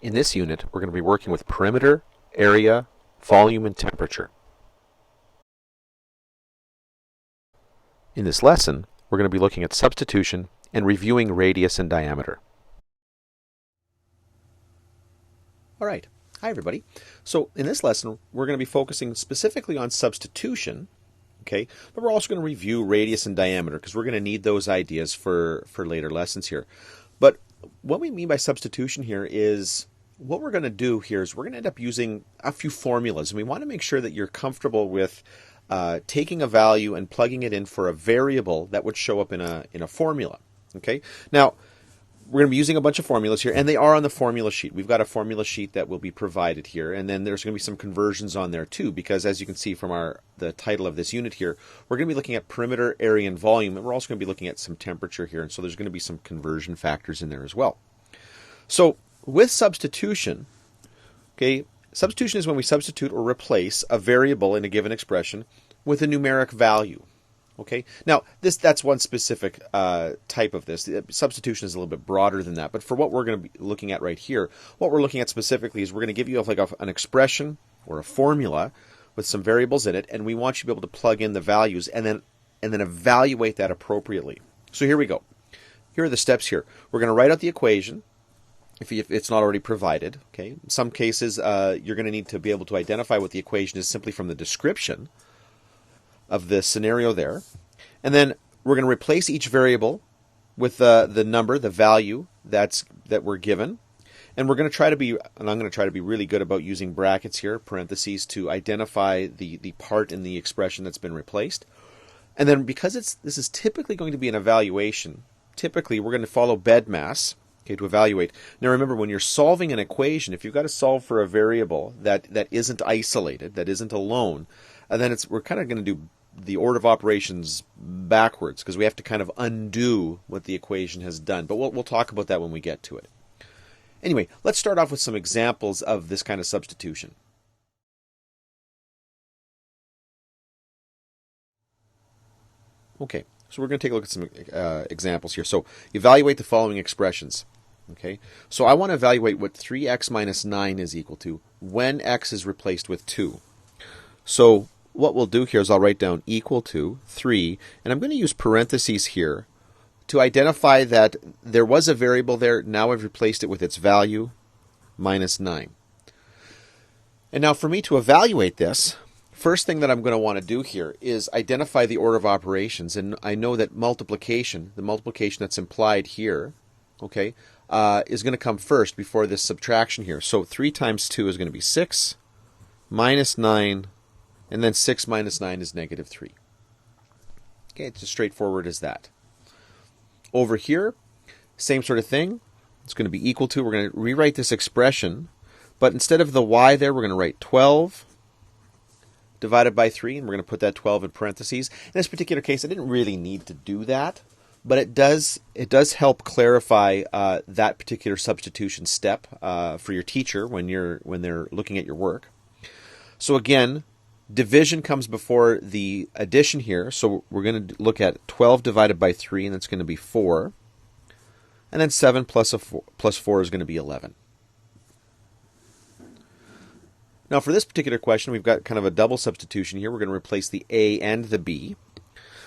In this unit, we're going to be working with perimeter, area, volume, and temperature. In this lesson, we're going to be looking at substitution and reviewing radius and diameter. All right. Hi, everybody. So in this lesson, we're going to be focusing specifically on substitution, okay? But we're also going to review radius and diameter because we're going to need those ideas for later lessons here. But what we mean by substitution here is what we're going to do here is we're going to end up using a few formulas, and we want to make sure that you're comfortable with taking a value and plugging it in for a variable that would show up in a formula. Okay. Now we're going to be using a bunch of formulas here, and they are on the formula sheet. We've got a formula sheet that will be provided here, and then there's going to be some conversions on there too, because as you can see from the title of this unit here, we're going to be looking at perimeter, area, and volume, and we're also going to be looking at some temperature here, and so there's going to be some conversion factors in there as well. So with substitution, okay, substitution is when we substitute or replace a variable in a given expression with a numeric value. Okay. Now, that's one specific type of this. Substitution is a little bit broader than that. But for what we're going to be looking at right here, what we're looking at specifically is we're going to give you an expression or a formula with some variables in it, and we want you to be able to plug in the values and then evaluate that appropriately. So here we go. Here are the steps here. We're going to write out the equation if it's not already provided. Okay. In some cases, you're going to need to be able to identify what the equation is simply from the description of the scenario there. And then we're going to replace each variable with the number, the value that we're given. And we're going to try to be, and I'm going to try to be really good about using brackets here, parentheses, to identify the part in the expression that's been replaced. And then because this is typically going to be an evaluation, typically we're going to follow BEDMAS, okay, to evaluate. Now remember, when you're solving an equation, if you've got to solve for a variable that isn't isolated, that isn't alone, and then we're kind of going to do the order of operations backwards because we have to kind of undo what the equation has done. But we'll talk about that when we get to it. Anyway, let's start off with some examples of this kind of substitution. Okay, so we're going to take a look at some examples here. So evaluate the following expressions. Okay, so I want to evaluate what 3x minus 9 is equal to when x is replaced with 2. So what we'll do here is I'll write down equal to 3, and I'm going to use parentheses here to identify that there was a variable there. Now I've replaced it with its value, minus 9. And now for me to evaluate this, first thing that I'm going to want to do here is identify the order of operations. And I know that multiplication, the multiplication that's implied here, okay, is going to come first before this subtraction here. So 3 times 2 is going to be 6, minus 9, and then 6 minus 9 is negative 3. Okay, it's as straightforward as that. Over here, same sort of thing. It's going to be equal to, we're going to rewrite this expression, but instead of the y there, we're going to write 12 divided by 3, and we're going to put that 12 in parentheses. In this particular case, I didn't really need to do that, but it does help clarify that particular substitution step for your teacher when they're looking at your work. So again, division comes before the addition here, so we're going to look at 12 divided by 3, and that's going to be 4. And then 7 plus 4 is going to be 11. Now for this particular question, we've got kind of a double substitution here. We're going to replace the a and the b.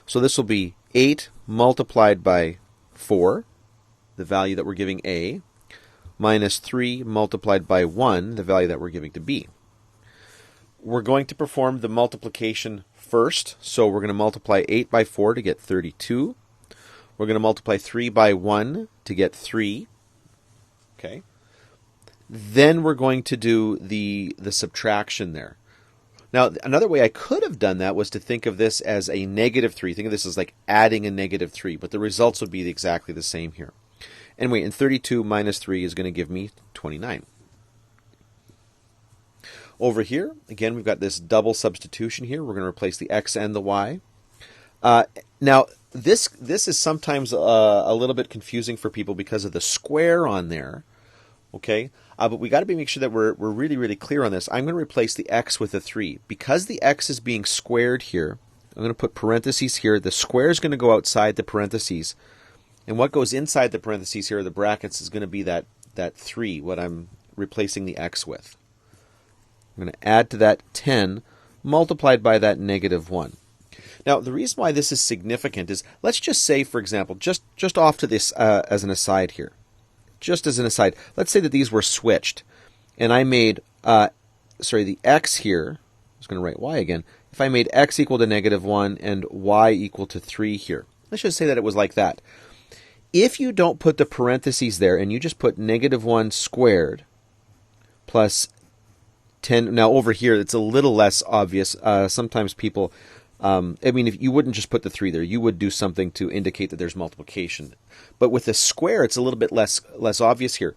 So this will be 8 multiplied by 4, the value that we're giving a, minus 3 multiplied by 1, the value that we're giving to b. We're going to perform the multiplication first. So we're going to multiply 8 by 4 to get 32. We're going to multiply 3 by 1 to get 3. Okay. Then we're going to do the subtraction there. Now, another way I could have done that was to think of this as a negative 3. Think of this as like adding a negative 3, but the results would be exactly the same here. Anyway, and 32 minus 3 is going to give me 29. Over here, again, we've got this double substitution here. We're going to replace the x and the y. Now, this is sometimes a little bit confusing for people because of the square on there. Okay, but we got to make sure that we're really, really clear on this. I'm going to replace the x with a 3. Because the x is being squared here, I'm going to put parentheses here. The square is going to go outside the parentheses. And what goes inside the parentheses here, the brackets, is going to be that 3, what I'm replacing the x with. I'm going to add to that 10 multiplied by that negative 1. Now, the reason why this is significant is, let's just say, for example, just off to this as an aside here. Just as an aside, let's say that these were switched, and I made, the x here, I was going to write y again, if I made x equal to negative 1 and y equal to 3 here. Let's just say that it was like that. If you don't put the parentheses there, and you just put negative 1 squared plus 10, now over here it's a little less obvious. Sometimes people, if you wouldn't just put the 3 there, you would do something to indicate that there's multiplication. But with a square, it's a little bit less obvious here.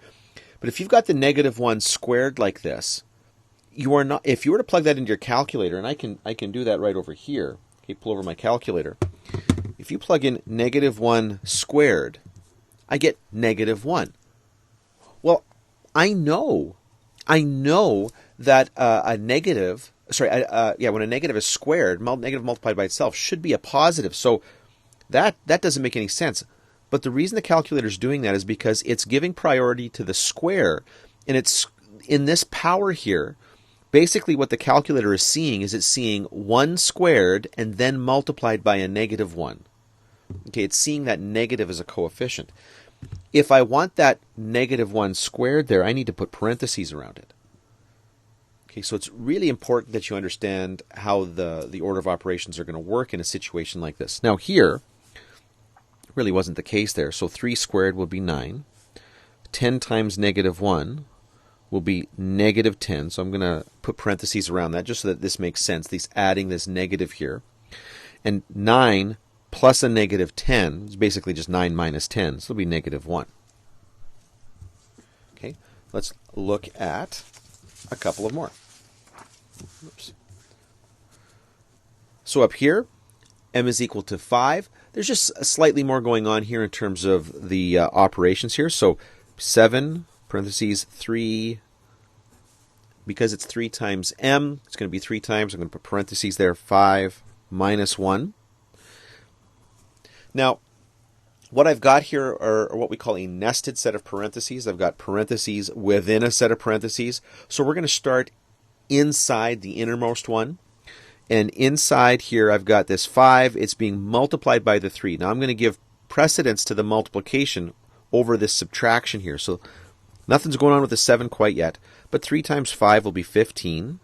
But if you've got the negative 1 squared like this, you are not. If you were to plug that into your calculator, and I can do that right over here. Okay, pull over my calculator. If you plug in negative 1 squared, I get negative 1. Well, I know that a negative, when a negative is squared, negative multiplied by itself should be a positive. So that doesn't make any sense. But the reason the calculator is doing that is because it's giving priority to the square, and it's in this power here. Basically, what the calculator is seeing is it's seeing 1 squared and then multiplied by a negative 1. Okay, it's seeing that negative as a coefficient. If I want that negative 1 squared there, I need to put parentheses around it. Okay, so it's really important that you understand how the order of operations are going to work in a situation like this. Now here, really wasn't the case there. So 3 squared will be 9. 10 times negative 1 will be negative 10. So I'm going to put parentheses around that just so that this makes sense. Adding this negative here. And 9 plus a negative 10 is basically just 9 minus 10. So it'll be negative 1. Okay, let's look at a couple of more. Oops. So up here, m is equal to 5. There's just slightly more going on here in terms of the operations here. So 7, parentheses, 3, because it's 3 times m, it's going to be 3 times. I'm going to put parentheses there, 5 minus 1. Now, what I've got here are what we call a nested set of parentheses. I've got parentheses within a set of parentheses. So we're going to start inside the innermost one. And inside here, I've got this 5. It's being multiplied by the 3. Now, I'm going to give precedence to the multiplication over this subtraction here. So nothing's going on with the 7 quite yet. But 3 times 5 will be 15.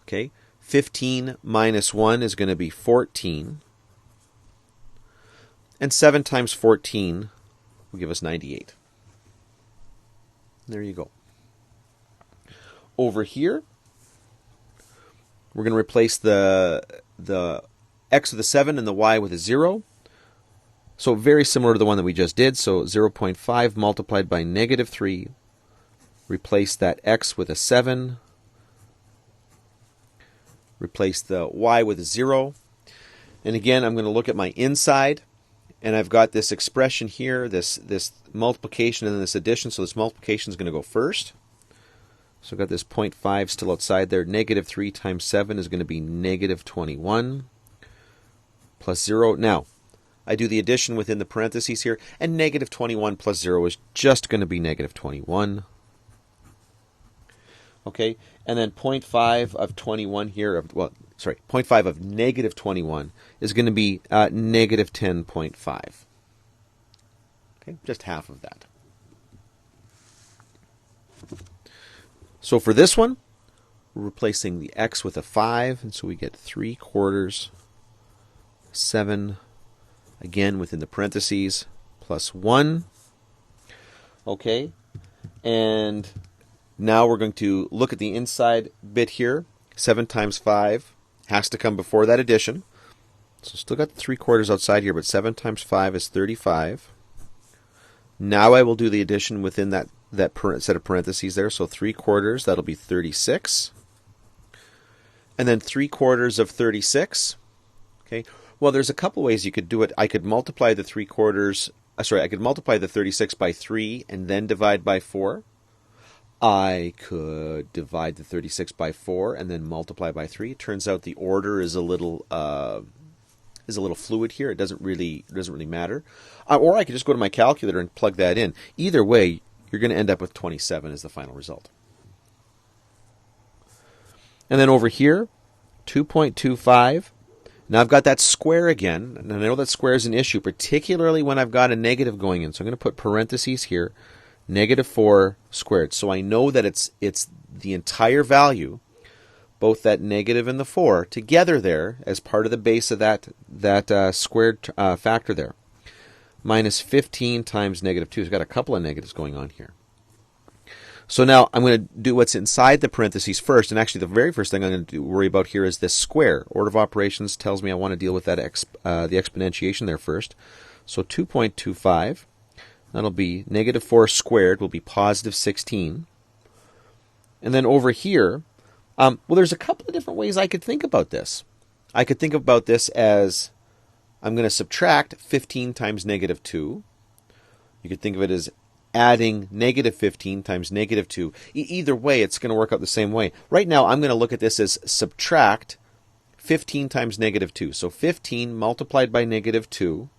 Okay, 15 minus 1 is going to be 14. And 7 times 14 will give us 98. There you go. Over here, we're going to replace the x with a 7 and the y with a 0. So very similar to the one that we just did. So 0.5 multiplied by negative 3. Replace that x with a 7. Replace the y with a 0. And again, I'm going to look at my inside. And I've got this expression here, this multiplication and then this addition. So this multiplication is going to go first. So I've got this 0.5 still outside there. Negative 3 times 7 is going to be negative 21 plus 0. Now, I do the addition within the parentheses here. And negative 21 plus 0 is just going to be negative 21. Okay, and then 0.5 of 21 here, 0.5 of negative 21 is going to be negative 10.5. Okay, just half of that. So for this one, we're replacing the x with a 5, and so we get 3/4, 7, again within the parentheses, plus 1. Okay, and now we're going to look at the inside bit here. 7 times 5 has to come before that addition. So still got the 3/4 outside here, but 7 times 5 is 35. Now I will do the addition within that set of parentheses there. So 3/4, that'll be 36. And then 3/4 of 36. Okay. Well, there's a couple ways you could do it. I could multiply the 3/4. I could multiply the 36 by 3 and then divide by 4. I could divide the 36 by 4 and then multiply by 3. It turns out the order is a little fluid here. It doesn't really matter. Or I could just go to my calculator and plug that in. Either way, you're going to end up with 27 as the final result. And then over here, 2.25. Now I've got that square again, and I know that square is an issue, particularly when I've got a negative going in. So I'm going to put parentheses here, -4 squared. So I know that it's the entire value, both that negative and the 4, together there as part of the base of that squared factor there. Minus 15 times -2. So I've got a couple of negatives going on here. So now I'm going to do what's inside the parentheses first, and actually the very first thing I'm going to worry about here is this square. Order of operations tells me I want to deal with that the exponentiation there first. So 2.25, that'll be -4 squared will be positive 16. And then over here, well, there's a couple of different ways I could think about this. I could think about this as I'm going to subtract 15 times -2. You could think of it as adding -15 times -2. Either way, it's going to work out the same way. Right now, I'm going to look at this as subtract 15 times -2. So 15 multiplied by -2,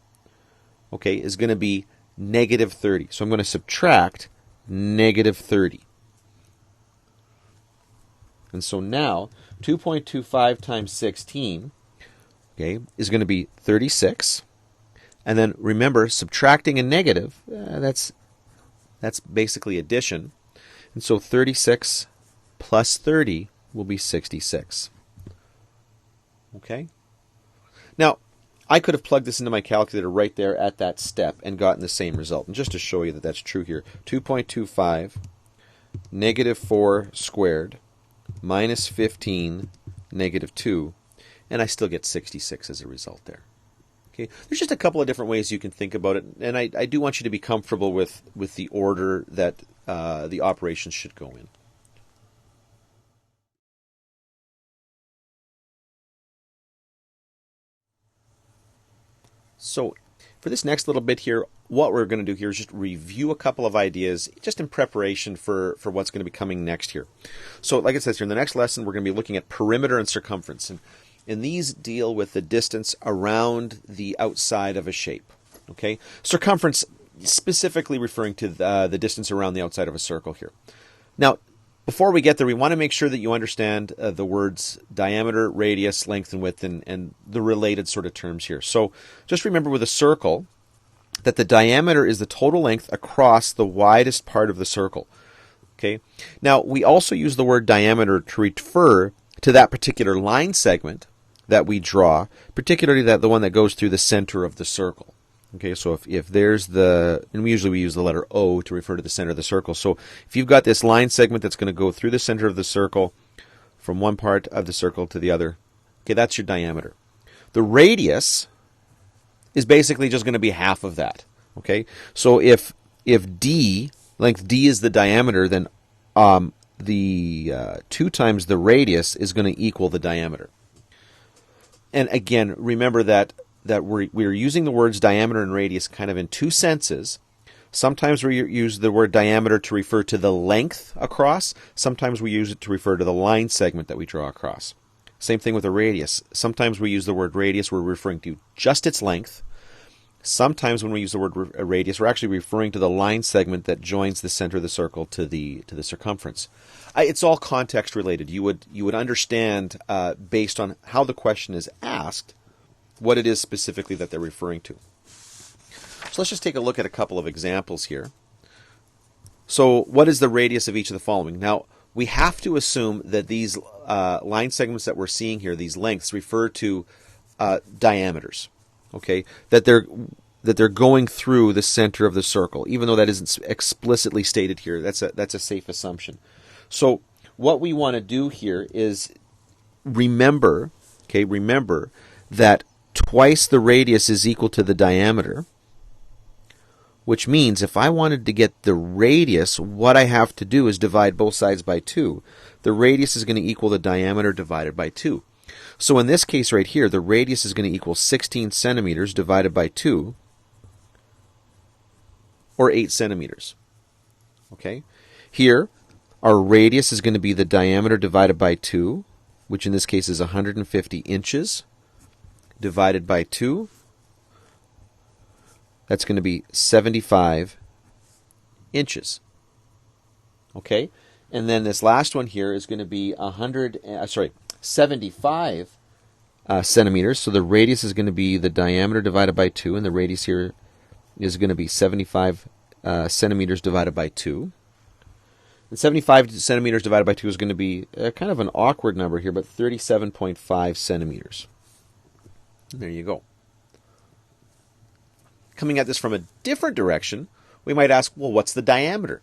okay, is going to be -30. So I'm going to subtract -30. And so now, 2.25 times 16, okay, is going to be 36. And then remember, subtracting a negative, that's basically addition. And so 36 plus 30 will be 66. Okay? Now, I could have plugged this into my calculator right there at that step and gotten the same result. And just to show you that that's true here, 2.25 -4 squared minus 15 -2, and I still get 66 as a result there. Okay, there's just a couple of different ways you can think about it, and I do want you to be comfortable with the order that the operations should go in. So for this next little bit here, what we're going to do here is just review a couple of ideas just in preparation for what's going to be coming next here. So like it says here, in the next lesson, we're going to be looking at perimeter and circumference. And these deal with the distance around the outside of a shape. Okay, circumference specifically referring to the distance around the outside of a circle here. Now, before we get there, we want to make sure that you understand the words diameter, radius, length, and width, and the related sort of terms here. So just remember with a circle that the diameter is the total length across the widest part of the circle. Okay. Now, we also use the word diameter to refer to that particular line segment that we draw, particularly the one that goes through the center of the circle. Okay, so if there's and we usually use the letter O to refer to the center of the circle. So if you've got this line segment that's going to go through the center of the circle from one part of the circle to the other, okay, that's your diameter. The radius is basically just going to be half of that. Okay, so if length D is the diameter, then the 2 times the radius is going to equal the diameter. And again, remember that we're using the words diameter and radius kind of in two senses. Sometimes we use the word diameter to refer to the length across. Sometimes we use it to refer to the line segment that we draw across. Same thing with a radius. Sometimes we use the word radius, we're referring to just its length. Sometimes when we use the word radius, we're actually referring to the line segment that joins the center of the circle to the circumference. It's all context related. You would understand based on how the question is asked what it is specifically that they're referring to. So let's just take a look at a couple of examples here. So what is the radius of each of the following? Now, we have to assume that these line segments that we're seeing here, these lengths, refer to diameters. Okay, that they're going through the center of the circle, even though that isn't explicitly stated here. That's a safe assumption. So what we want to do here is remember that twice the radius is equal to the diameter, which means if I wanted to get the radius, what I have to do is divide both sides by 2. The radius is going to equal the diameter divided by 2. So in this case right here, the radius is going to equal 16 centimeters divided by 2, or 8 centimeters. Okay? Here, our radius is going to be the diameter divided by 2, which in this case is 150 inches, divided by 2. That's going to be 75 inches. Okay, and then this last one here is going to be 75 centimeters. So the radius is going to be the diameter divided by 2, and the radius here is going to be 75 centimeters divided by 2. And 75 centimeters divided by 2 is going to be kind of an awkward number here, but 37.5 centimeters. And there you go. Coming at this from a different direction, we might ask, well, what's the diameter?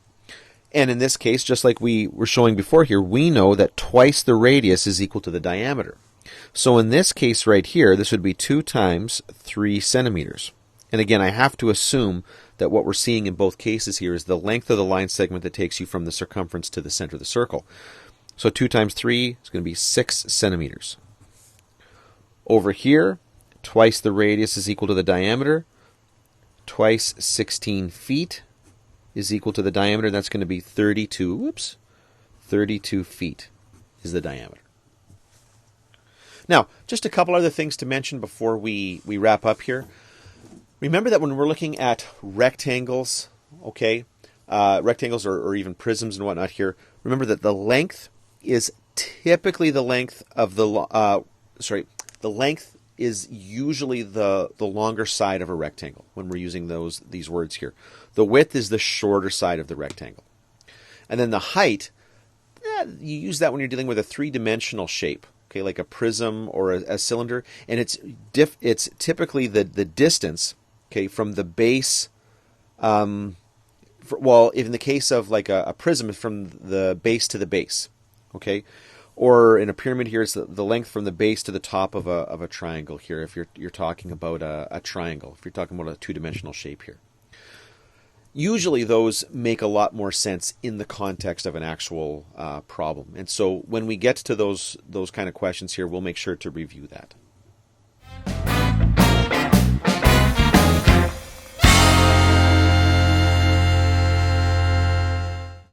And in this case, just like we were showing before here, we know that twice the radius is equal to the diameter. So in this case right here, this would be 2 times 3 centimeters. And again, I have to assume that what we're seeing in both cases here is the length of the line segment that takes you from the circumference to the center of the circle. So 2 times 3 is going to be 6 centimeters. Over here, twice the radius is equal to the diameter. Twice 16 feet is equal to the diameter. That's going to be 32 feet is the diameter. Now, just a couple other things to mention before we wrap up here. Remember that when we're looking at rectangles, okay, rectangles or even prisms and whatnot here, remember that the length is typically the length of the length is usually the longer side of a rectangle when we're using these words here. The width is the shorter side of the rectangle. And then the height, you use that when you're dealing with a three-dimensional shape, okay, like a prism or a cylinder, and it's typically the distance, okay, from the base. In the case of like a prism, it's from the base to the base, okay. Or in a pyramid here, it's the length from the base to the top of a triangle here, if you're talking about a triangle, if you're talking about a two-dimensional shape here. Usually those make a lot more sense in the context of an actual problem. And so when we get to those kind of questions here, we'll make sure to review that.